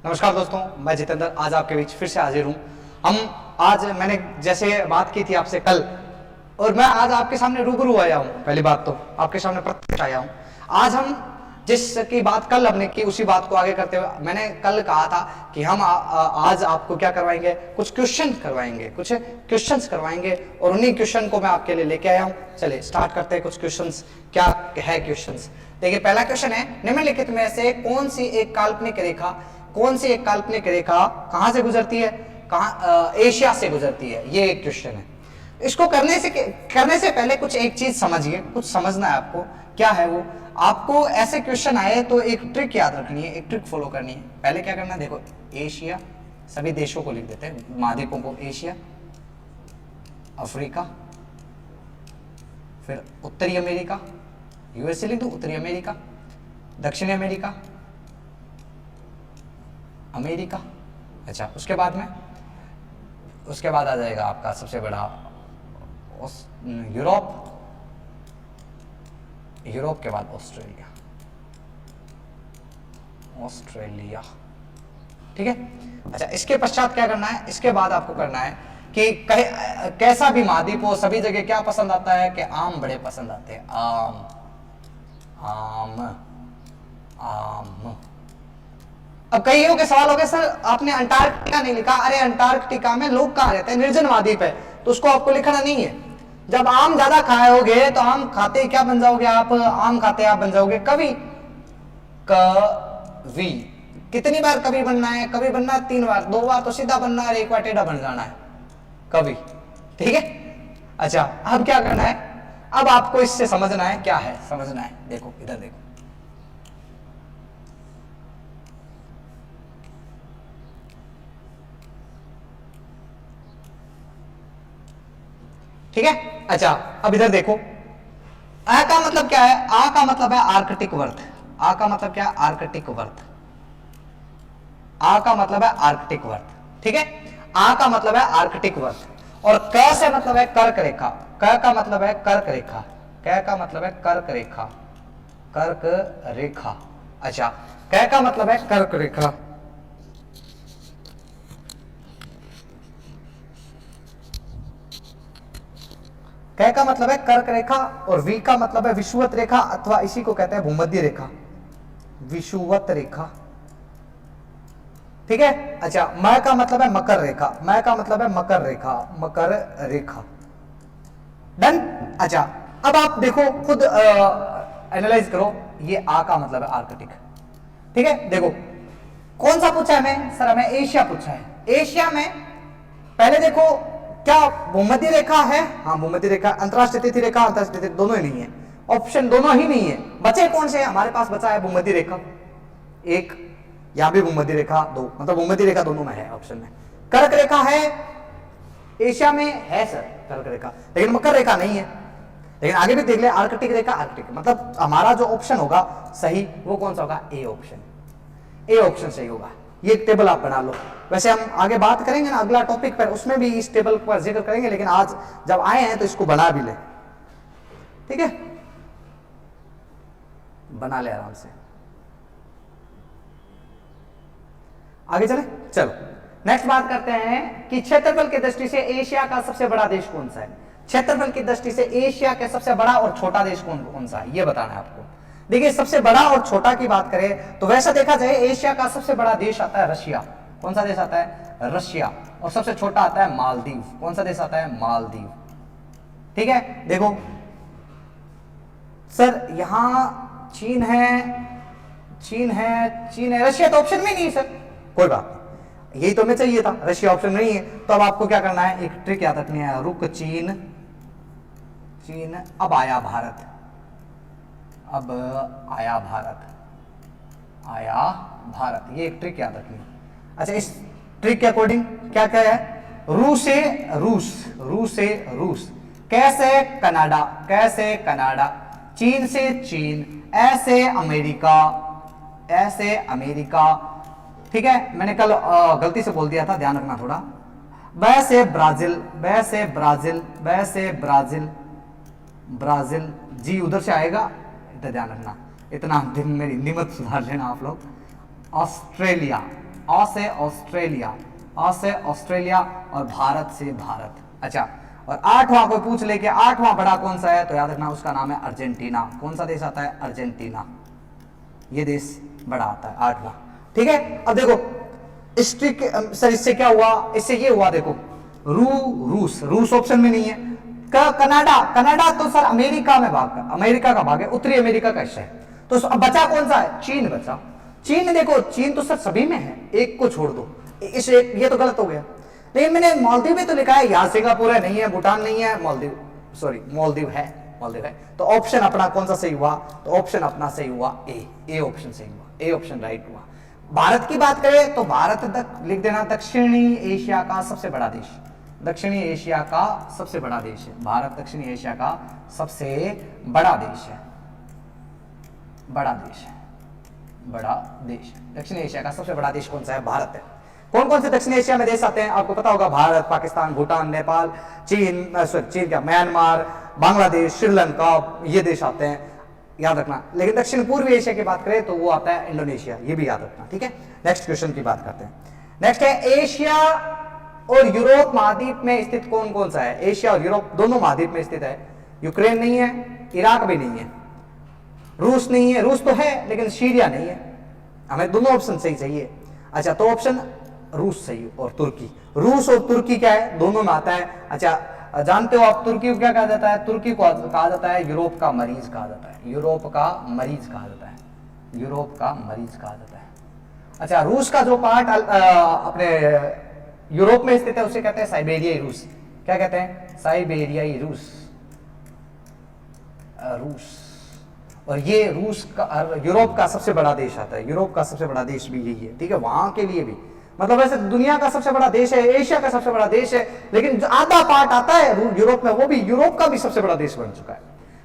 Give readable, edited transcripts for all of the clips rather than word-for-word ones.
नमस्कार दोस्तों, मैं जितेंद्र आज आपके बीच फिर से हाजिर हूँ। आज मैंने जैसे बात की थी आपसे कल, और मैं आज आपके सामने रूबरू आया हूँ। पहली बात तो आपके सामने प्रत्यक्ष आया हूँ। आज हम जिसकी बात कल हमने की उसी बात को आगे करते हुए मैंने कल कहा था कि हम आज आपको क्या करवाएंगे, कुछ क्वेश्चन करवाएंगे और उन्हीं क्वेश्चन को मैं आपके लिए लेके आया हूँ। चलिए स्टार्ट करते हैं। कुछ क्वेश्चंस क्या है क्वेश्चंस, देखिए पहला क्वेश्चन है, निम्नलिखित में से कौन सी एक काल्पनिक रेखा कहां से गुजरती है, एशिया से गुजरती है। ये एक क्वेश्चन है। इसको करने से पहले कुछ एक चीज समझिए, कुछ समझना है आपको। क्या है वो? आपको ऐसे क्वेश्चन आए तो एक ट्रिक याद रखनी है, एक ट्रिक फॉलो करनी है। पहले क्या करना है, देखो एशिया, सभी देशों को लिख देते हैं, महाद्वीपों को, एशिया, अफ्रीका, फिर उत्तरी अमेरिका, यूएसए लिख दो, उत्तरी अमेरिका, दक्षिणी अमेरिका, अमेरिका। अच्छा, उसके बाद आ जाएगा आपका सबसे बड़ा यूरोप के बाद ऑस्ट्रेलिया। ठीक है। अच्छा, इसके पश्चात क्या करना है, इसके बाद आपको करना है कि कैसा भी महाद्वीप हो, सभी जगह क्या पसंद आता है कि आम बड़े पसंद आते हैं। आम। अब कईयों के सवाल हो गए, सर आपने अंटार्कटिका नहीं लिखा। अरे अंटार्कटिका में लोग कहाँ रहते हैं, निर्जन महाद्वीप है, तो उसको आपको लिखना नहीं है। जब आम ज्यादा खाओगे तो आम खाते क्या बन जाओगे आप, आम खाते आप बन जाओगे कवि। कवि कितनी बार कवि बनना है? कवि बनना है 3 बार, 2 बार तो सीधा बनना है और 1 बार टेढ़ा बन जाना है, कवि। ठीक है। अच्छा, अब क्या करना है, अब आपको इससे समझना है, क्या है समझना है। देखो इधर देखो, ठीक है। अच्छा, अब इधर देखो, आ का मतलब क्या है? आ का मतलब है आर्कटिक वर्थ। आ का मतलब क्या है? Arctic worth. आ का मतलब है आर्कटिक वर्थ। ठीक है। आ का मतलब है आर्कटिक वर्थ। और क से मतलब है कर्क रेखा। क का मतलब है कर्क रेखा। क का मतलब है कर्क रेखा। कर्क रेखा। अच्छा, क का मतलब है कर्क रेखा। क का मतलब है कर्क रेखा और वी का मतलब है विषुवत रेखा, अथवा इसी को कहते हैं भूमध्य रेखा, विषुवत रेखा। ठीक है। अच्छा, म का मतलब है मकर रेखा। म का मतलब है मकर रेखा, मकर रेखा। डन। अच्छा, अब आप देखो, खुद एनालाइज करो। ये आ का मतलब है आर्कटिक। ठीक है। देखो कौन सा पूछा है हमें, सर हमें एशिया पूछा है। एशिया में पहले देखो क्या भूमध्य रेखा है? हाँ भूमध्य रेखा। अंतरराष्ट्रीय तिथि रेखा, अंतरराष्ट्रीय तिथि दोनों ही नहीं है, ऑप्शन दोनों ही नहीं है। बचे कौन से? हमारे पास बचा है भूमध्य रेखा एक, यहां भी भूमध्य रेखा 2, मतलब भूमध्य रेखा दोनों में है ऑप्शन में। कर्क रेखा है एशिया में, है सर कर्क रेखा, लेकिन मकर रेखा नहीं है। लेकिन आगे भी देख ले, आर्कटिक रेखा, आर्कटिक मतलब हमारा जो ऑप्शन होगा सही वो कौन सा होगा? A option. ए ऑप्शन सही होगा। ये टेबल आप बना लो। वैसे हम आगे बात करेंगे ना अगला टॉपिक पर, उसमें भी इस टेबल पर जिक्र करेंगे, लेकिन आज जब आए हैं तो इसको बना भी ले। ठीक है, बना ले आराम से। आगे चले, चलो नेक्स्ट बात करते हैं कि क्षेत्रफल की दृष्टि से एशिया का सबसे बड़ा देश कौन सा है। क्षेत्रफल की दृष्टि से एशिया का सबसे बड़ा और छोटा देश कौन सा है, ये बताना है आपको। देखिए सबसे बड़ा और छोटा की बात करें तो वैसा देखा जाए एशिया का सबसे बड़ा देश आता है रशिया। कौन सा देश आता है? रशिया। और सबसे छोटा आता है मालदीव। कौन सा देश आता है? मालदीव। ठीक है। देखो सर यहां चीन है, रशिया तो ऑप्शन में नहीं है सर। कोई बात नहीं, यही तो हमें चाहिए था, रशिया ऑप्शन नहीं है। तो अब आपको क्या करना है, एक ट्रिक याद रखनी है, रुक चीन। अब आया भारत, ये एक ट्रिक याद रखनी है। अच्छा, इस ट्रिक के अकॉर्डिंग क्या क्या है? रूस से रूस, कैसे कनाडा, चीन से चीन, ऐसे अमेरिका। ठीक है, मैंने कल गलती से बोल दिया था, ध्यान रखना थोड़ा। वैसे ब्राजील जी उधर से आएगा, इतना ध्यान रखना, इतना दिन में हिंदी मत सुधार लेना आप लोग। ऑस्ट्रेलिया, ऑ से ऑस्ट्रेलिया, ऑ से ऑस्ट्रेलिया और भारत से भारत। अच्छा, और आठवां कोई पूछ ले कि आठवां बड़ा कौन सा है, तो याद रखना उसका नाम है अर्जेंटीना। कौन सा देश आता है? अर्जेंटीना। ये देश बड़ा आता है आठवां। ठीक है, अब देखो सर इससे क्या हुआ, इससे ये हुआ देखो रूस, रूस ऑप्शन में नहीं है। कनाडा, कनाडा तो सर अमेरिका में भाग, अमेरिका का भाग है, उत्तरी अमेरिका का हिस्सा है। तो अब बचा कौन सा है? चीन बचा। चीन देखो, चीन तो सर सभी में है, एक को छोड़ दो, इस एक ये तो गलत हो गया। लेकिन मैंने मालदीव में तो लिखा है, यहाँ सिंगापुर है नहीं है, भूटान नहीं है, मालदीव सॉरी मालदीव है, मालदीव है। तो ऑप्शन अपना कौन सा सही हुआ? तो ऑप्शन अपना सही हुआ ए ऑप्शन सही हुआ, ए ऑप्शन राइट हुआ। भारत की बात करें तो भारत लिख देना दक्षिणी एशिया का सबसे बड़ा देश, दक्षिणी एशिया का सबसे बड़ा देश है भारत। दक्षिणी एशिया का सबसे बड़ा देश है, बड़ा देश है, बड़ा देश। दक्षिण एशिया का सबसे बड़ा देश कौन सा है? भारत है। कौन कौन से दक्षिण एशिया में देश आते हैं आपको पता होगा? भारत, पाकिस्तान, भूटान, नेपाल, चीन क्या, म्यांमार, बांग्लादेश, श्रीलंका, ये देश आते हैं, याद रखना। लेकिन दक्षिण पूर्वी एशिया की बात करें तो वो आता है इंडोनेशिया, ये भी याद रखना। ठीक है, नेक्स्ट क्वेश्चन की बात करते हैं। नेक्स्ट है एशिया और यूरोप महाद्वीप में स्थित कौन कौन सा है? एशिया और यूरोप दोनों महाद्वीप में स्थित है। यूक्रेन नहीं है, इराक भी नहीं है, रूस नहीं है, रूस तो है लेकिन सीरिया नहीं है। हमें दोनों ऑप्शन सही चाहिए। अच्छा, तो ऑप्शन रूस सही और तुर्की। रूस और तुर्की क्या है? दोनों में आता है। अच्छा, जानते हो आप तुर्की को क्या कहा जाता है? तुर्की को कहा जाता है यूरोप का मरीज कहा जाता है, यूरोप का मरीज कहा जाता है, यूरोप का मरीज कहा जाता है। अच्छा, रूस का जो पार्ट अपने यूरोप में स्थित है उसे कहते हैं साइबेरियाई रूस। क्या कहते हैं? साइबेरियाई रूस, रूस। और ये रूस का, यूरोप का सबसे बड़ा देश आता है, यूरोप का सबसे बड़ा देश भी यही है। ठीक है, वहां के लिए भी मतलब वैसे दुनिया का सबसे बड़ा देश है, एशिया का सबसे बड़ा देश है, लेकिन जो आधा पार्ट आता है यूरोप में, वो भी यूरोप का भी सबसे बड़ा देश बन चुका है।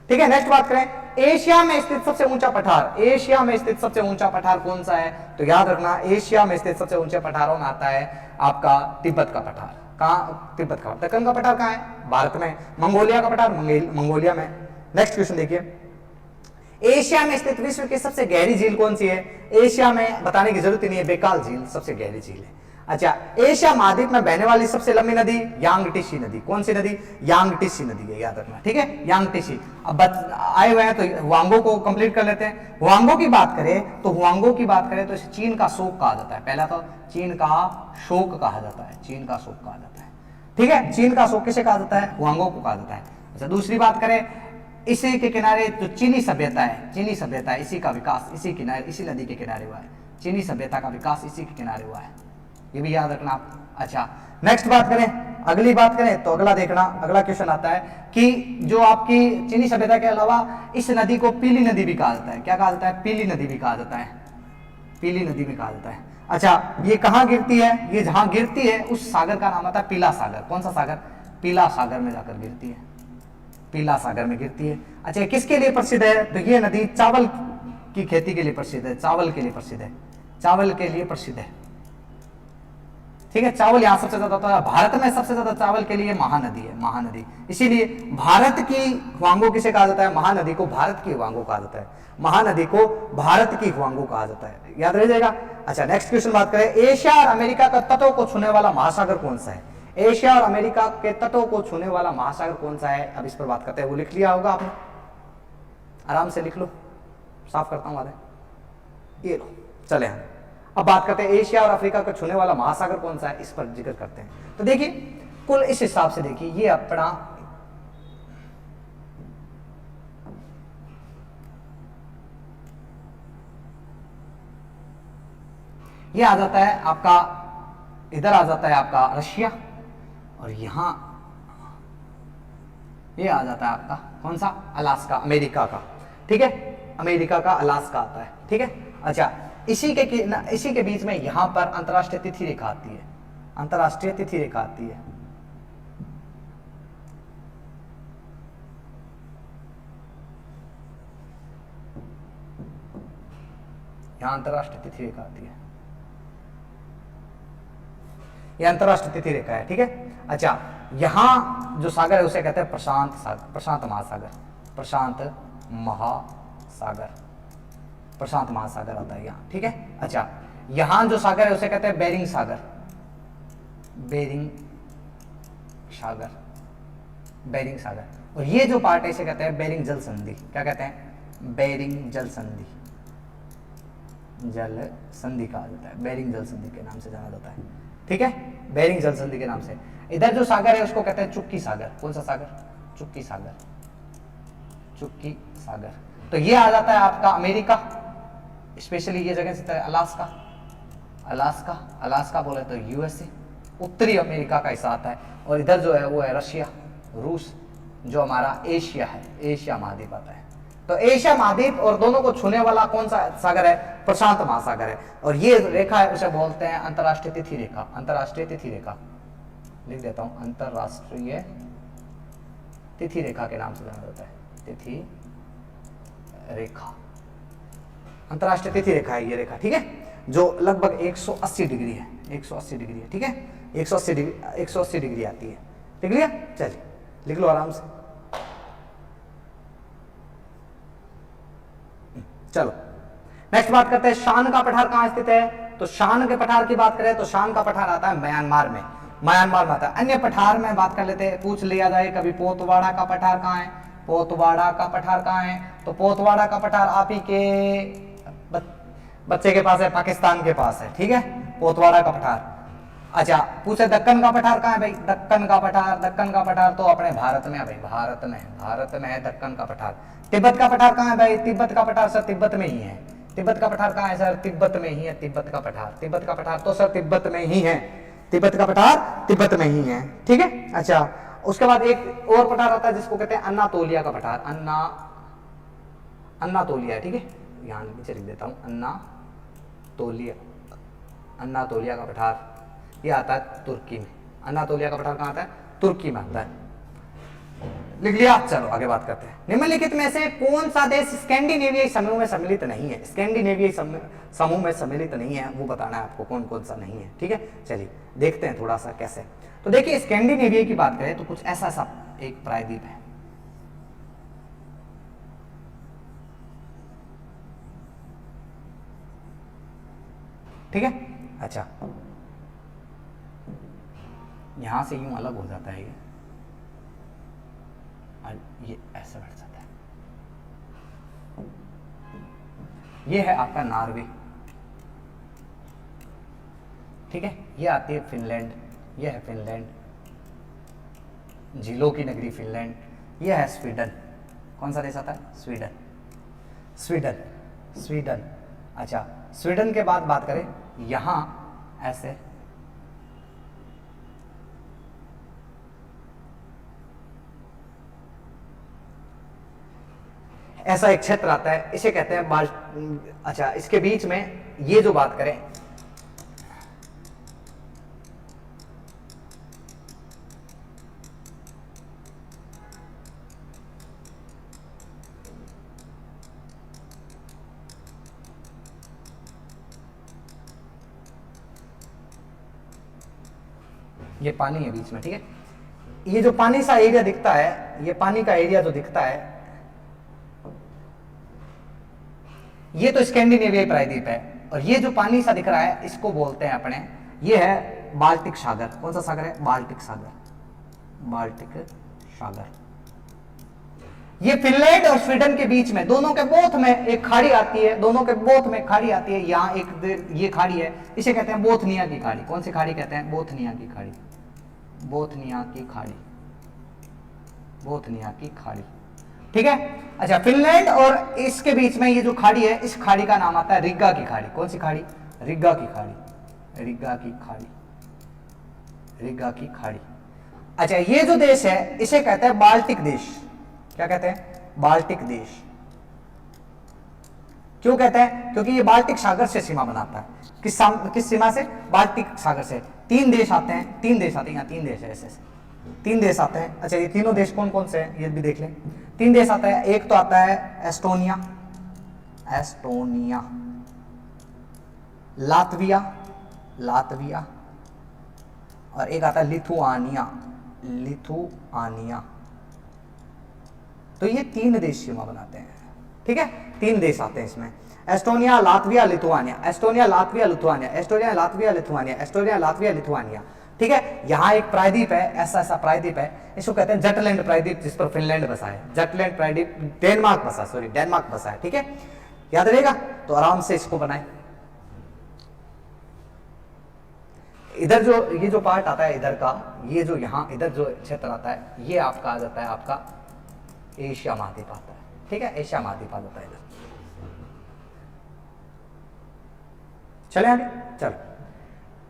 ठीक है, नेक्स्ट बात करें, एशिया में स्थित सबसे ऊंचा पठार, एशिया में स्थित सबसे ऊंचा पठार कौन सा है? तो याद रखना एशिया में स्थित सबसे ऊंचे पठारों में आता है आपका तिब्बत का पठार। कहां? तिब्बत का। दक्कन का पठार कहां है? भारत में। मंगोलिया का पठार मंगोलिया में। नेक्स्ट क्वेश्चन देखिए, एशिया में स्थित विश्व की सबसे गहरी झील कौन सी है? एशिया में बताने की जरूरत ही नहीं है, बेकाल झील सबसे गहरी झील है। अच्छा, एशिया महाद्वीप में बहने वाली सबसे लंबी नदी यांगटीसी नदी। कौन सी नदी? यांगटीसी नदी है, याद रखना। ठीक है, यांगटीसी। अब आए हुए हैं तो हुआंगो को कंप्लीट कर लेते हैं। हुआंगो की बात करें तो हुआंगो की बात करें तो इसे चीन का शोक कहा जाता है। पहला तो चीन का शोक कहा जाता है, चीन का शोक कहा जाता है। ठीक है, चीन का शोक किसे कहा जाता है? हुआंगो को कहा जाता है। अच्छा, दूसरी बात करें, इसी के किनारे जो चीनी सभ्यता है, चीनी सभ्यता है, इसी का विकास इसी किनारे, इसी नदी के किनारे हुआ है। चीनी सभ्यता का विकास इसी के किनारे हुआ है, ये भी याद रखना आप। अच्छा, नेक्स्ट बात करें, अगली बात करें तो अगला देखना, अगला क्वेश्चन आता है कि जो आपकी चीनी सभ्यता के अलावा इस नदी को पीली नदी भी कहा जाता है। क्या कहा जाता है? पीली नदी भी कहा जाता है, पीली नदी भी कहा जाता है। अच्छा, ये कहाँ गिरती है? ये जहां गिरती है उस सागर का नाम आता है पीला सागर। कौन सा सागर? पीला सागर में जाकर गिरती है, पीला सागर में गिरती है। अच्छा, किसके लिए प्रसिद्ध है? तो ये नदी चावल की खेती के लिए प्रसिद्ध है, चावल के लिए प्रसिद्ध है, चावल के लिए प्रसिद्ध है। ठीक है, चावल यहां सबसे ज्यादा होता है। भारत में सबसे ज्यादा चावल के लिए महानदी है, महानदी। इसीलिए भारत की हुआंगो किसे कहा जाता है? महानदी को भारत की हुआंगो कहा जाता है, महानदी को भारत की हुआंगो कहा जाता है, याद रह जाएगा। अच्छा, नेक्स्ट क्वेश्चन बात करें, एशिया और अमेरिका का तटों को छूने वाला महासागर कौन सा है? एशिया और अमेरिका के तटों को छूने वाला महासागर कौन सा है? अब इस पर बात करते हैं। वो लिख लिया होगा आपने, आराम से लिख लो, साफ करता हूं आधे, ये लो। चले हम अब बात करते हैं एशिया और अफ्रीका को छूने वाला महासागर कौन सा है, इस पर जिक्र करते हैं। तो देखिए, कुल इस हिसाब से देखिए, ये अपना ये आ जाता है आपका, इधर आ जाता है आपका रशिया, और यहां ये आ जाता है आपका कौन सा? अलास्का, अमेरिका का। ठीक है, अमेरिका का अलास्का आता है। ठीक है, अच्छा, इसी के बीच में यहां पर अंतरराष्ट्रीय तिथि रेखा आती है, अंतरराष्ट्रीय तिथि रेखा आती है। यहां अंतरराष्ट्रीय तिथि रेखा आती है, ये अंतरराष्ट्रीय तिथि रेखा है। ठीक है, अच्छा, यहां जो सागर है उसे कहते हैं प्रशांत सागर, प्रशांत महासागर, प्रशांत महासागर, प्रशांत महासागर आता है यहाँ। ठीक है, अच्छा, यहां जो सागर है उसे कहते हैं बेरिंग सागर, बेरिंग सागर, बेरिंग सागर। और ये जो पार्ट है इसे कहते हैं बेरिंग जल संधि। क्या कहते हैं? बेरिंग जल संधि, जल संधि कहा जाता है, बेरिंग जल संधि के नाम से जाना जाता है। ठीक है, बेरिंग जल संधि के नाम से। इधर जो सागर है उसको कहते हैं चुक्की सागर। कौन सा सागर? चुक्की सागर, चुक्की सागर। तो ये आ जाता है आपका अमेरिका, स्पेशली ये जगह से अलास्का, अलास्का, अलास्का बोले तो यूएसए, उत्तरी अमेरिका का हिस्सा आता है। और इधर जो है वो है रशिया, रूस, जो हमारा एशिया है, एशिया महाद्वीप आता है। तो एशिया महाद्वीप और दोनों को छूने वाला कौन सा सागर है? प्रशांत महासागर है। और ये रेखा है उसे बोलते हैं अंतरराष्ट्रीय तिथि रेखा, अंतरराष्ट्रीय तिथि रेखा। लिख देता हूं, अंतरराष्ट्रीय तिथि रेखा के नाम से जाना जाता है, तिथि रेखा, अंतरराष्ट्रीय तिथि रेखा है ये रेखा। ठीक है, जो लगभग 180 डिग्री है, 180 डिग्री है। ठीक है, 180 डिग्री, 180 डिग्री आती है। लिख लिया? चलिए लिख लो आराम से। चलो नेक्स्ट बात करते हैं, शान का पठार कहां स्थित है? तो शान के पठार की बात करें तो शान का पठार आता है म्यांमार में, म्यांमार में आता है। अन्य पठार में बात कर लेते हैं, पूछ लिया जाए कभी पोतवाड़ा का पठार कहां है? पोतवाड़ा का पठार कहां है? तो पोतवाड़ा का पठार आप ही के बच्चे के पास है, पाकिस्तान के पास है। ठीक है, पोतवाड़ा का पठार। अच्छा, पूछे दक्कन का पठार कहां है भाई? दक्कन का पठार, दक्कन का पठार तो अपने भारत में है भाई, भारत में, भारत में है दक्कन का पठार। तिब्बत का पठार कहां है भाई? तिब्बत का पठार सर तिब्बत में ही है। तिब्बत का पठार कहां है सर? तिब्बत में ही है, तिब्बत का पठार, तिब्बत का पठार तो सर तिब्बत में ही है, तिब्बत का पठार तिब्बत में ही है। ठीक है, अच्छा उसके बाद एक और पठार आता है जिसको कहते हैं अन्नातोलिया का पठार, अन्नातोलिया। ठीक है, यहां नीचे लिख देता हूं, अन्नातोलिया, अन्नातोलिया का पठार ये आता है तुर्की में। अन्नातोलिया का पठार कहां आता है? तुर्की में आता है। लिख लिया? चलो आगे बात करते हैं। निम्नलिखित में से कौन सा देश स्कैंडिनेवियाई समूह में सम्मिलित नहीं है? स्कैंडिनेवियाई समूह में सम्मिलित नहीं है, वो बताना है आपको कौन कौन सा नहीं है। ठीक है, चलिए देखते हैं थोड़ा सा कैसे। तो देखिए स्कैंडिनेविया की बात करें तो कुछ ऐसा सा एक प्रायद्वीप है। ठीक है, अच्छा यहां से यूं अलग हो जाता है ये ऐसे बढ़ जाता है। ये है आपका नॉर्वे। ठीक है, ये आती है फिनलैंड, ये है फिनलैंड, झीलों की नगरी फिनलैंड। ये है स्वीडन। कौन सा देश आता है? Sweden, Sweden, Sweden. अच्छा, स्वीडन के बाद बात करें यहां ऐसे ऐसा एक क्षेत्र आता है, इसे कहते हैं अच्छा इसके बीच में ये जो बात करें ये पानी है बीच में। ठीक है, ये जो पानी सा एरिया दिखता है, ये पानी का एरिया जो दिखता है ये तो स्कैंडिनेवियाई प्रायद्वीप है। और ये जो पानी सा दिख रहा है इसको बोलते हैं अपने, ये है बाल्टिक सागर। कौन सा सागर है? बाल्टिक सागर, बाल्टिक सागर। ये फिनलैंड और स्वीडन के बीच में, दोनों के बोथ में एक खाड़ी आती है, दोनों के बोथ में खाड़ी आती है। यहाँ एक ये खाड़ी है, इसे कहते हैं बोथनिया की खाड़ी। कौन सी खाड़ी कहते हैं? बोथनिया की खाड़ी, बोथनिया की खाड़ी, बोथनिया की खाड़ी। ठीक है, अच्छा फिनलैंड और इसके बीच में ये जो खाड़ी है, इस खाड़ी का नाम आता है रिग्गा की खाड़ी। कौन सी खाड़ी? रिग्गा की खाड़ी, रिग्गा की खाड़ी, रिग्गा की खाड़ी। अच्छा, ये जो देश है इसे कहते हैं बाल्टिक देश। क्या कहते हैं? बाल्टिक देश। क्यों कहते हैं? क्योंकि ये बाल्टिक सागर से सीमा बनाता है। किस सीमा से? बाल्टिक सागर से। तीन देश आते हैं, तीन देश आते हैं, यहाँ तीन देश है ऐसे, तीन देश आते हैं। अच्छा, ये तीनों देश कौन कौन से हैं ये भी देख लें। तीन देश आता है, एक तो आता है एस्टोनिया, एस्टोनिया, लातविया, लातविया, और एक आता है लिथुआनिया, लिथुआनिया। तो ये तीन देश सीमा बनाते हैं, ठीक है, 3 देश आते हैं इसमें, Estonia, Latvia, Lithuania, Estonia, Latvia, Lithuania, Estonia, Latvia, Lithuania, Estonia, Latvia, Lithuania. ठीक है, यहाँ एक प्रायद्वीप है, ऐसा प्रायद्वीप है, इसको कहते हैं जटलैंड प्रायद्वीप, जिस पर फिनलैंड बसा है। जटलैंड प्रायद्वीप डेनमार्क बसा, सॉरी डेनमार्क बसा है। ठीक है, याद रहेगा, तो आराम से इसको बनाए। इधर जो ये जो पार्ट आता है इधर का, ये जो यहाँ इधर जो क्षेत्र आता है, ये आपका आ जाता है आपका एशिया महाद्वीप आता है। ठीक है, एशिया महाद्वीप आ जाता है इधर। चले आगे, चलो।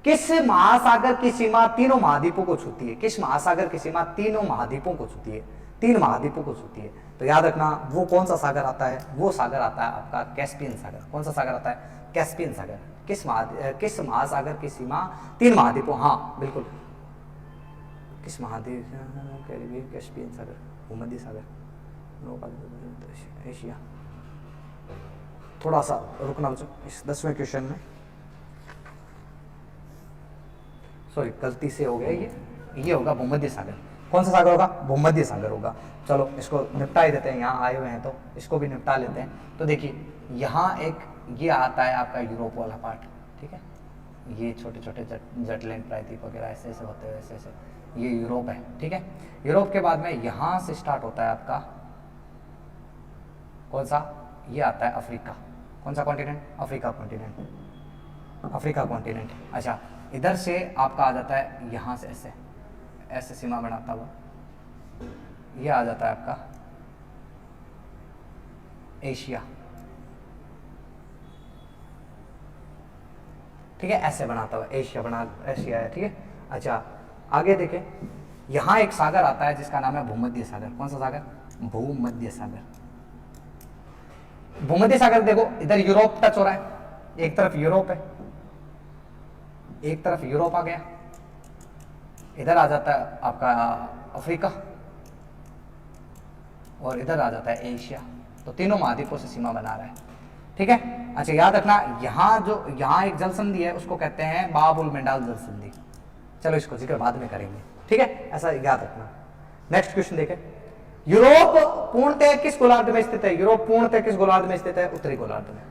किस महासागर की सीमा तीनों महाद्वीपों को छूती है? किस महासागर की सीमा तीनों महाद्वीपों को छूती है? 3 महाद्वीपों को छूती है। तो याद रखना, वो कौन सा सागर आता है? वो सागर आता है आपका कैस्पियन सागर। कौन सा सागर आता है? कैस्पियन सागर। किस महासागर की सीमा 3 महाद्वीपों, हाँ बिल्कुल, किस महाद्वीप? कैरिबियन, कैस्पियन सागर, भूमध्य सागर, एशिया। थोड़ा सा रुकना बच्चों इस 10वें क्वेश्चन में, सॉरी गलती से हो गया, ये होगा भूमध्य सागर। कौन सा सागर होगा? भूमध्य सागर होगा। चलो इसको निपटा ही देते हैं, यहाँ आए हुए हैं तो इसको भी निपटा लेते हैं। तो देखिए यहाँ एक ये आता है आपका यूरोप वाला पार्ट। ठीक है, ये छोटे छोटे जटलैंड प्रायद्वीप वगैरह ऐसे ऐसे होते हैं, ऐसे ऐसे, ये यूरोप है। ठीक है, यूरोप के बाद में यहाँ से स्टार्ट होता है आपका कौन सा? ये आता है अफ्रीका। कौन सा continent? Africa continent, Africa continent. अच्छा, इधर से आपका आ जाता है यहाँ से ऐसे ऐसे सीमा बनाता हुआ, ये आ जाता है आपका एशिया। ठीक है, ऐसे बनाता हुआ एशिया बना, एशिया है। ठीक है, अच्छा आगे देखें, यहाँ एक सागर आता है जिसका नाम है भूमध्य सागर। कौन सा सागर? भूमध्य सागर। भूमध्य सागर देखो, इधर यूरोप टच हो रहा है, एक तरफ यूरोप है, एक तरफ यूरोप आ गया, इधर आ जाता है आपका अफ्रीका, और इधर आ जाता है एशिया। तो तीनों महाद्वीपों से सीमा बना रहा है। ठीक है, अच्छा याद रखना, यहाँ एक जल संधि है, उसको कहते हैं बाब उल मंडाल जल संधि। चलो इसको जिक्र बाद में करेंगे। ठीक है, ऐसा याद रखना। नेक्स्ट क्वेश्चन देखें, यूरोप पूर्णतः किस गोलार्ध में स्थित है? यूरोप पूर्णतः किस गोलार्ध में स्थित है? उत्तरी गोलार्ध में।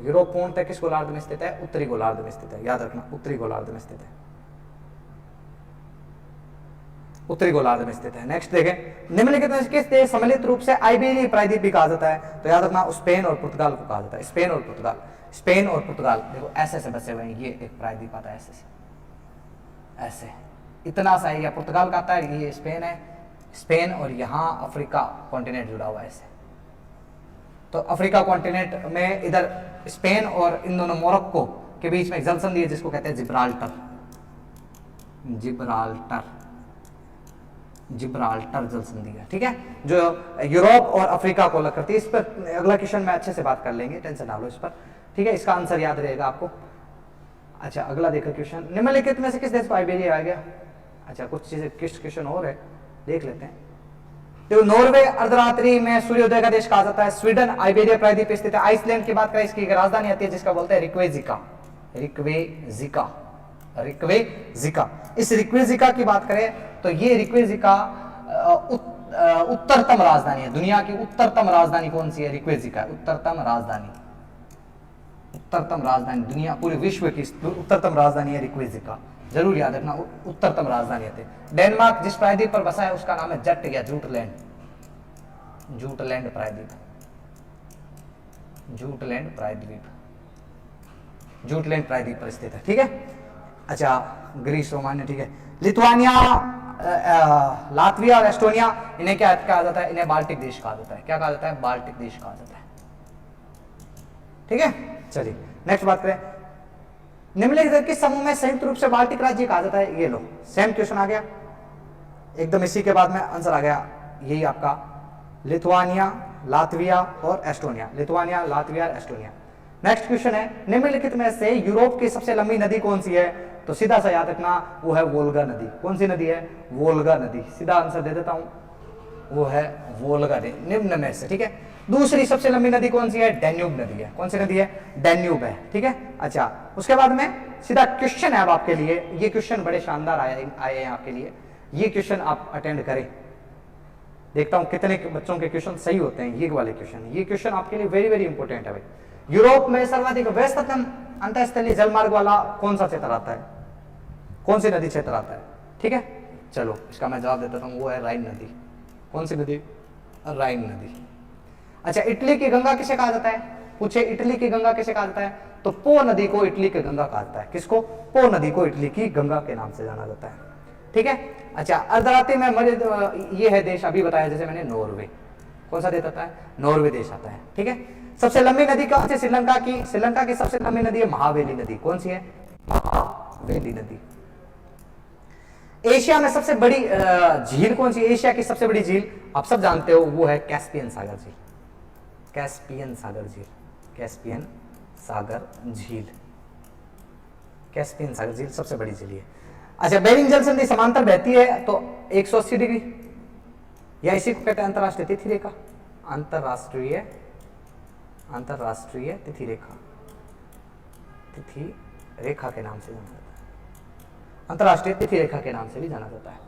यूरोप पूर्णतः किस गोलार्ध में स्थित है? उत्तरी गोलार्ध में स्थित है। याद रखना, उत्तरी गोलार्ध में स्थित है, उत्तरी गोलार्ध में स्थित है। नेक्स्ट देखें, निम्नलिखित में किस देश सम्मिलित रूप से आइबेरियन प्रायद्वीप भी कहा जाता है? तो याद रखना, स्पेन और पुर्तगाल को कहा जाता है। स्पेन और पुर्तगाल, स्पेन और पुर्तगाल देखो ऐसे ऐसे बसे हुए हैं, ये एक प्रायद्वीप आता है ऐसे ऐसे ऐसे, इतना सा एरिया पुर्तगाल का आता है, ये स्पेन है, स्पेन और यहाँ अफ्रीका कॉन्टिनेंट जुड़ा हुआ है ऐसे। तो अफ्रीका कॉन्टिनेंट में इधर स्पेन और इन दोनों मोरक्को के बीच में एक जल संधि है जिसको कहते हैं जिब्राल्टर। जिब्राल्टर, जिब्राल्टर जल संधि है। ठीक है, जो यूरोप और अफ्रीका को अलग करती है। इस पर अगला क्वेश्चन में अच्छे से बात कर लेंगे, टेंशन ना लो इस पर। ठीक है, इसका आंसर याद रहेगा आपको। अच्छा अगला देखो क्वेश्चन, निम्नलिखित में से किस देश को आइबेरिया आ गया? अच्छा कुछ चीजें किस क्वेश्चन और है देख लेते हैं। तो नॉर्वे अर्धरात्रि में सूर्योदय का देश कहा जाता है। स्वीडन आइबेरिया प्रायद्वीप स्थित है। आइसलैंड की बात करें, इसकी राजधानी आती है जिसका बोलते हैं रिक्वेजिका। रिक्वेजिका, रिक्वेजिका। इस रिक्वेजिका की बात करें तो ये रिक्वेजिका उत्तरतम राजधानी है। दुनिया की उत्तरतम राजधानी कौन सी है? रिक्वेजिका उत्तरतम राजधानी, उत्तरतम राजधानी दुनिया पूरे विश्व की उत्तरतम राजधानी है रिक्वेजिका। जरूर याद रखना, उत्तरतम राजधानी है। डेनमार्क जिस प्रायद्वीप पर बसा है उसका नाम है जट या जूटलैंड, जूटलैंड प्रायद्वीप, जूटलैंड प्रायद्वीप, जूटलैंड प्रायद्वीप पर स्थित है। ठीक है, अच्छा ग्रीस रोमानिया। ठीक है, लिथुआनिया, लातविया और एस्टोनिया, इन्हें क्या कहा जाता है? इन्हें बाल्टिक देश कहा जाता है। क्या कहा जाता है? बाल्टिक देश कहा जाता है। ठीक है, चलिए नेक्स्ट बात करें, निम्नलिखित किस समूह में संयुक्त रूप से बाल्टिक राज्य कहा जाता है? ये लो सेम क्वेश्चन आ गया एकदम, इसी के बाद में आंसर आ गया यही आपका, लिथुआनिया, लातविया और Estonia. Lithuania, Latvia, Estonia. Next question है, निम्नलिखित में से यूरोप की सबसे लंबी नदी कौन सी है? तो सीधा सा याद रखना, वो है वोल्गा नदी। कौन सी नदी है? वोल्गा नदी। सीधा आंसर दे देता हूं, वो है वोल्गा नदी, निम्न में से। ठीक है, दूसरी सबसे लंबी नदी कौन सी है? डैन्यूब नदी है। कौन सी नदी है? डैन्यूब है। ठीक है, अच्छा उसके बाद में सीधा क्वेश्चन है अब आपके लिए, ये क्वेश्चन बड़े शानदार आए हैं आपके लिए, ये क्वेश्चन आप अटेंड करें। देखता हूं कितने बच्चों के क्वेश्चन सही होते हैं। ये वाले क्वेश्चन, ये क्वेश्चन आपके लिए वेरी वेरी इंपॉर्टेंट है भाई। यूरोप में सर्वाधिक व्यस्ततम अंतःस्थलीय जलमार्ग वाला कौन सा क्षेत्र आता है, कौन सी नदी क्षेत्र आता है? ठीक है, चलो इसका मैं जवाब देता हूं, वो है राइन नदी। कौन सी नदी? राइन नदी। अच्छा, इटली की गंगा किसे कहा जाता है? पूछे इटली की गंगा किसे कहा जाता है? तो पो नदी को इटली की गंगा कहा जाता है। किसको? पो नदी को इटली की गंगा के नाम से जाना जाता है। ठीक है। अच्छा, अर्धरात्रि में मध्य ये है देश, अभी बताया जैसे मैंने, नॉर्वे। कौन सा देश आता है? नॉर्वे देश आता है। ठीक है। सबसे लंबी नदी कौन सी? श्रीलंका की सबसे लंबी नदी है महावेली नदी। कौन सी है? महावेली नदी। एशिया में सबसे बड़ी झील कौन सी? एशिया की सबसे बड़ी झील आप सब जानते हो, वो है कैस्पियन सागर झील। कैस्पियन सागर झील, कैस्पियन सागर झील, कैस्पियन सागर झील सबसे बड़ी झील है। अच्छा, बेरिंग जल संधि समांतर बहती है तो 180 डिग्री, या इसी को कहते हैं अंतरराष्ट्रीय तिथि रेखा। अंतरराष्ट्रीय तिथि रेखा, तिथि रेखा के नाम से जाना जाता है, अंतरराष्ट्रीय तिथि रेखा के नाम से भी जाना जाता है।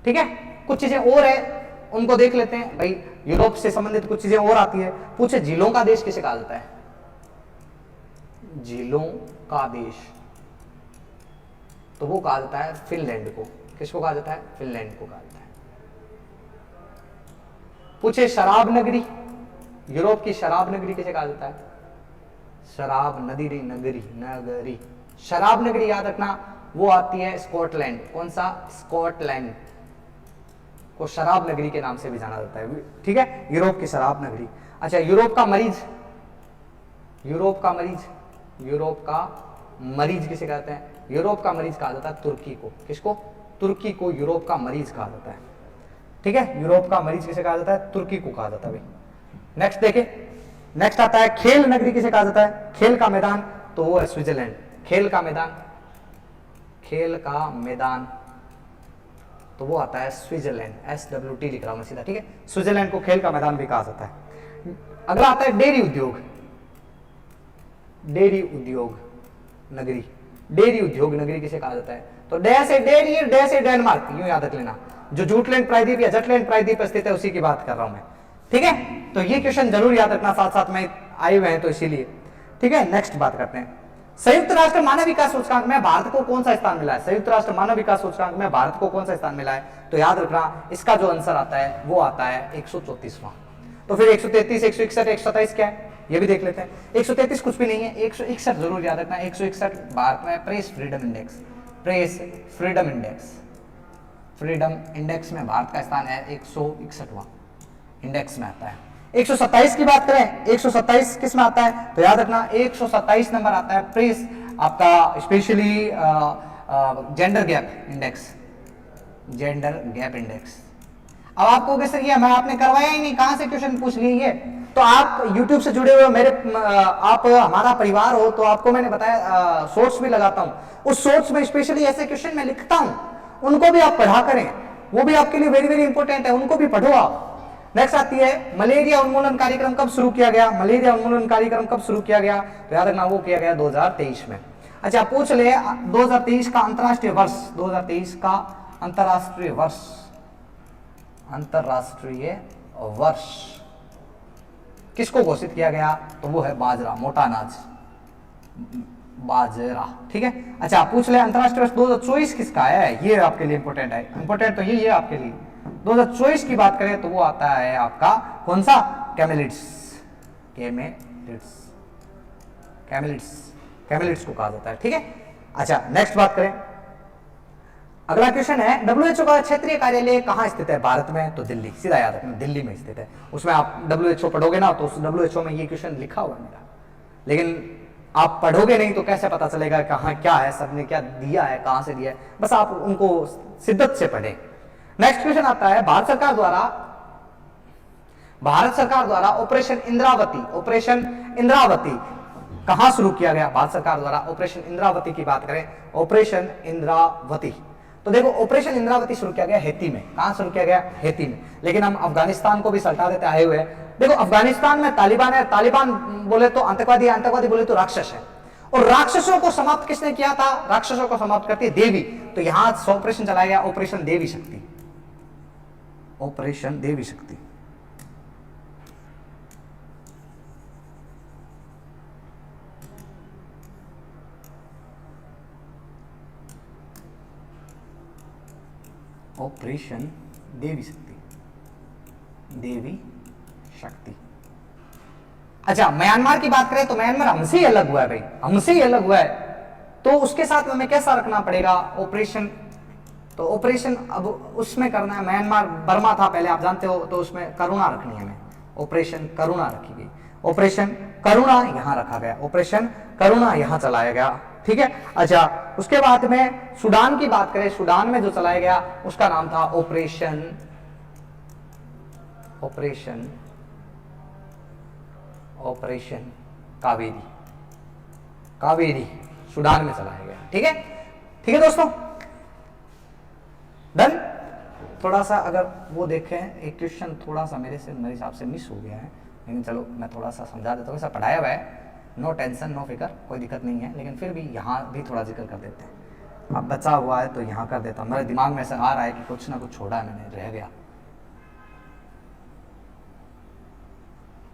ठीक है। कुछ चीजें और है, उनको देख लेते हैं भाई। यूरोप से संबंधित कुछ चीजें और आती है। पूछे झीलों का देश किसे कहा जाता है? झीलों का देश, तो वो कहा जाता है फिनलैंड को। किसको कहा जाता है? फिनलैंड को कहा जाता है। पूछे शराब नगरी, यूरोप की शराब नगरी किसे कहा जाता है? शराब नगरी, नगरी शराब नगरी याद रखना, वो आती है स्कॉटलैंड। कौन सा? स्कॉटलैंड को शराब नगरी के नाम से भी जाना जाता है। ठीक है, यूरोप की शराब नगरी। अच्छा, यूरोप का मरीज, यूरोप का मरीज किसे कहते हैं? यूरोप का मरीज कहा जाता है तुर्की को। किसको? तुर्की को यूरोप का मरीज कहा जाता है। ठीक है, यूरोप का मरीज किसे कहा जाता है? तुर्की को कहा जाता है भाई। नेक्स्ट देखें, नेक्स्ट आता है खेल नगरी किसे कहा जाता है? खेल का मैदान, तो वो है स्विट्जरलैंड। खेल का मैदान तो वो आता है स्विट्जरलैंड। SWT लिख रहा हूं मैं सीधा। ठीक है, स्विट्जरलैंड को खेल का मैदान भी कहा जाता है। अगला आता है डेयरी उद्योग, डेयरी उद्योग नगरी। डेयरी उद्योग नगरी किसे कहा जाता है? तो डैश है डेयरी, डैश है डेनमार्क, यूं याद रख लेना। जो जूटलैंड प्रायद्वीप या जटलैंड प्रायद्वीप पर स्थित है उसी की बात कर रहा हूं मैं। ठीक है, तो ये क्वेश्चन जरूर याद रखना, साथ साथ में आए हुए हैं तो इसीलिए। ठीक है, नेक्स्ट बात करते हैं। संयुक्त राष्ट्र मानव विकास सूचकांक में भारत को कौन सा स्थान मिला है? संयुक्त राष्ट्र मानव विकास सूचकांक में भारत को कौन सा स्थान मिला है? तो याद रखना, इसका जो आंसर आता है वो आता है 134वां। तो फिर 133, 161, 127 क्या है ये भी देख लेते हैं। 133 कुछ भी नहीं है, 161 जरूर याद रखना। 161 भारत में press freedom index, press freedom index, freedom index में भारत का स्थान है 161वां इंडेक्स में आता है। 127 की बात करें, 127 किस में आता है? तो याद रखना 127 नंबर आता है प्रेस आपका specially gender gap index, gender gap index. अब आपको कैसे किया, मैं आपने करवाया ही नहीं, कहां से क्वेश्चन पूछ लिए ये? तो आप YouTube से जुड़े हुए मेरे आप हमारा परिवार हो, तो आपको मैंने बताया शॉर्ट्स भी लगाता हूं। उस शॉर्ट्स में स्पेशली ऐसे क्वेश्चन मैं लिखता हूं, उनको भी आप पढ़ा करें, वो भी आपके लिए वेरी वेरी इंपॉर्टेंट है, उनको भी पढ़ो आप। नेक्स्ट आती है मलेरिया उन्मूलन कार्यक्रम कब शुरू किया गया? मलेरिया उन्मूलन कार्यक्रम कब शुरू किया गया? तो याद रखना वो किया गया 2023 में। अच्छा, पूछ ले 2023 का अंतरराष्ट्रीय वर्ष, 2023 का अंतरराष्ट्रीय वर्ष, अंतरराष्ट्रीय वर्ष किसको घोषित किया गया? तो वो है बाजरा, मोटा अनाज, बाजरा। ठीक है। अच्छा, पूछ ले अंतरराष्ट्रीय वर्ष 2024 किसका है? ये आपके लिए इंपॉर्टेंट है, इंपॉर्टेंट तो ये आपके लिए। 2024 की बात करें तो वो आता है आपका कौन सा? कैमेलिड्स, कैमेलिड्स, कैमेलिड्स, कैमेलिड्स को कहा जाता है। ठीक है। अच्छा, नेक्स्ट बात करें, अगला क्वेश्चन है WHO का क्षेत्रीय कार्यालय कहां स्थित है भारत में? तो दिल्ली, सीधा याद रखना दिल्ली में स्थित है। उसमें आप WHO पढ़ोगे ना तो उस WHO में ये क्वेश्चन लिखा हुआ है मेरा, लेकिन आप पढ़ोगे नहीं तो कैसे पता चलेगा कहां क्या है, सबने क्या दिया है, कहां से दिया है? बस आप उनको शिद्दत से पढ़ें। नेक्स्ट क्वेश्चन आता है भारत सरकार द्वारा ऑपरेशन इंद्रावती, ऑपरेशन इंद्रावती कहां शुरू किया गया? भारत सरकार द्वारा ऑपरेशन इंद्रावती की बात करें, ऑपरेशन इंद्रावती, तो देखो ऑपरेशन इंद्रावती शुरू किया गया हैती में। कहां शुरू किया गया? हैती में। लेकिन हम अफगानिस्तान को भी सल्टा देते आए हुए हैं। देखो अफगानिस्तान में तालिबान है, तालिबान बोले तो आतंकवादी, आतंकवादी बोले तो राक्षस है, और राक्षसों को समाप्त किसने किया था? राक्षसों को समाप्त करती है देवी। तो यहां ऑपरेशन चलाया गया, ऑपरेशन देवी शक्ति। ऑपरेशन देवी शक्ति। ऑपरेशन देवी शक्ति, देवी शक्ति। अच्छा, म्यांमार की बात करें तो म्यांमार हमसे ही अलग हुआ है भाई, हमसे ही अलग हुआ है, तो उसके साथ हमें कैसा रखना पड़ेगा ऑपरेशन। तो ऑपरेशन अब उसमें करना है, म्यांमार बर्मा था पहले आप जानते हो, तो उसमें करुणा रखनी है हमें, ऑपरेशन करुणा रखी गई, ऑपरेशन करुणा यहां रखा गया, ऑपरेशन करुणा यहां चलाया गया, ठीक है। अच्छा, उसके बाद में सूडान की बात करें, सूडान में जो चलाया गया उसका नाम था operation operation operation Kaveri, Kaveri Sudan में चलाया गया, ठीक है। ठीक है दोस्तों, डन। थोड़ा सा अगर वो देखें, एक क्वेश्चन थोड़ा सा मेरे हिसाब से मिस हो गया है, लेकिन चलो मैं थोड़ा सा समझा देता हूँ। ऐसा पढ़ाया हुआ है, नो टेंशन नो फिकर, कोई दिक्कत नहीं है, लेकिन फिर भी यहाँ भी थोड़ा जिक्र कर देते हैं। अब बचा हुआ है तो यहाँ कर देता हूँ, मेरे दिमाग में ऐसा आ रहा है कि कुछ ना कुछ छोड़ा है मैंने, रह गया,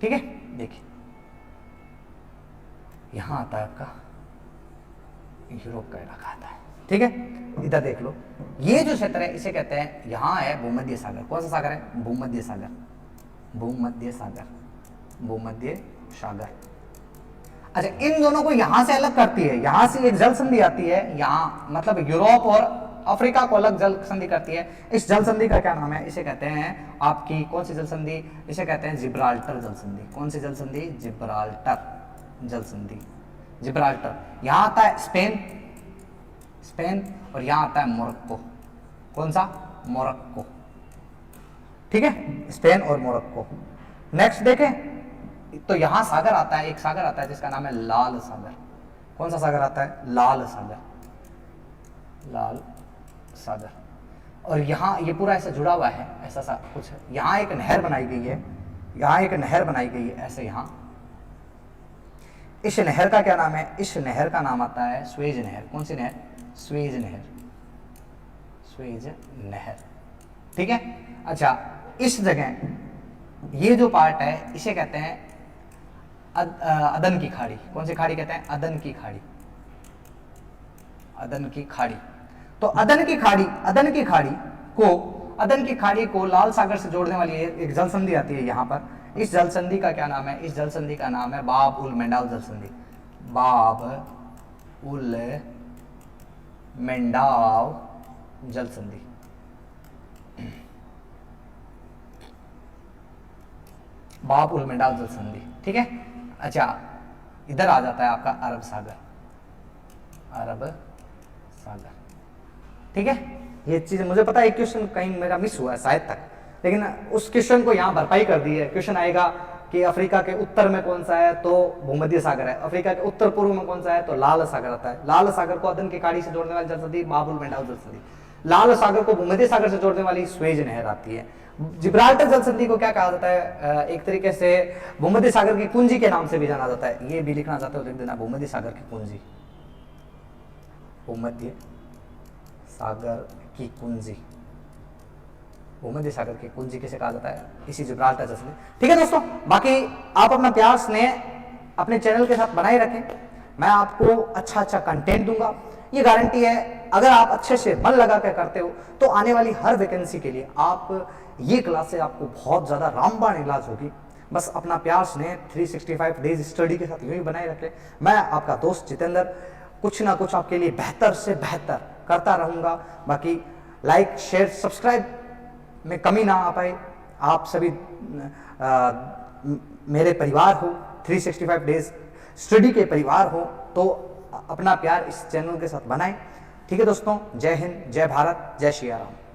ठीक है। देखिए यहाँ आता है आपका यूरोप का इलाका आता है, ठीक है। इधर देख लो, ये जो क्षेत्र है इसे कहते हैं, यहाँ है भूमध्य सागर। कौन सा सागर है? भूमध्य सागर, भूमध्य सागर, भूमध्य सागर। अच्छा, इन दोनों को यहां से अलग करती है, यहां से एक जल संधि आती है, यहाँ मतलब यूरोप और अफ्रीका को अलग जल संधि करती है। इस जल संधि का क्या नाम है? इसे कहते हैं आपकी कौन सी जल संधि? इसे कहते हैं जिब्राल्टर जल संधि। कौन सी जल संधि? जिब्राल्टर जल संधि, जिब्राल्टर। यहां आता है स्पेन, स्पेन, और यहां आता है मोरक्को। कौन सा? मोरक्को, ठीक है, स्पेन और मोरक्को। नेक्स्ट देखें तो यहां सागर आता है, एक सागर आता है जिसका नाम है लाल सागर। कौन सा सागर आता है? लाल सागर, लाल सागर। और यहाँ ये पूरा ऐसा जुड़ा हुआ है, ऐसा सा कुछ है। यहाँ एक नहर बनाई गई है, यहाँ एक नहर बनाई गई है ऐसे यहाँ। इस नहर का क्या नाम है? इस नहर का नाम आता है स्वेज नहर। कौन सी नहर? स्वेज नहर, स्वेज नहर, ठीक है। अच्छा, इस जगह ये जो पार्ट है इसे कहते हैं अदन की खाड़ी। कौन सी खाड़ी कहते हैं? अदन की खाड़ी, अदन की खाड़ी। तो अदन की खाड़ी, अदन की खाड़ी को, अदन की खाड़ी को लाल सागर से जोड़ने वाली एक जल संधि आती है यहाँ पर। इस जल संधि का क्या नाम है? इस जल संधि का नाम है बाब उल मेंडाव जल संधि। बाब उल मेंडाव जल संधि, बाब उल मेंडाव जल संधि, ठीक है। अच्छा, इधर आ जाता है आपका अरब सागर, अरब सागर, ठीक है। ये चीज मुझे पता है, क्वेश्चन कहीं मेरा मिस हुआ है शायद तक, लेकिन उस क्वेश्चन को यहाँ भरपाई कर दी है। क्वेश्चन आएगा कि अफ्रीका के उत्तर में कौन सा है, तो भूमध्य सागर है। अफ्रीका के उत्तर पूर्व में कौन सा है, तो लाल सागर आता है। लाल सागर को अदन की खाड़ी से जोड़ने वाली जल संधि बाब उल मेंडाव जल संधि। लाल सागर को भूमध्य सागर से जोड़ने वाली स्वेज नहर आती है। जिब्राल्टर जल संधि को क्या कहा जाता है? एक तरीके से भूमध्य सागर की कुंजी के नाम से भी जाना जाता है। ये भी लिखना चाहते हो लिख देना, भूमध्य सागर की कुंजी, भूमध्य सागर की कुंजी, भूमध्य सागर की कुंजी किसे कहा जाता है? इसी जिब्राल्टर जल संधि, ठीक है दोस्तों। बाकी आप अपना प्यार स्नेह अपने चैनल के साथ बनाए रखें, मैं आपको अच्छा अच्छा कंटेंट दूंगा, ये गारंटी है। अगर आप अच्छे से मन लगा कर करते हो तो आने वाली हर वैकेंसी के लिए आप ये क्लास से आपको बहुत ज्यादा रामबाण इलाज होगी। बस अपना प्यार स्नेह 365 डेज स्टडी के साथ यूं ही बनाए रखें। मैं आपका दोस्त जितेंद्र कुछ ना कुछ आपके लिए बेहतर से बेहतर करता रहूंगा। बाकी लाइक शेयर सब्सक्राइब में कमी ना आ पाए। आप सभी मेरे परिवार हो, 365 डेज स्टडी के परिवार हो, तो अपना प्यार इस चैनल के साथ बनाएं। ठीक है दोस्तों, जय हिंद, जय भारत, जय श्री राम।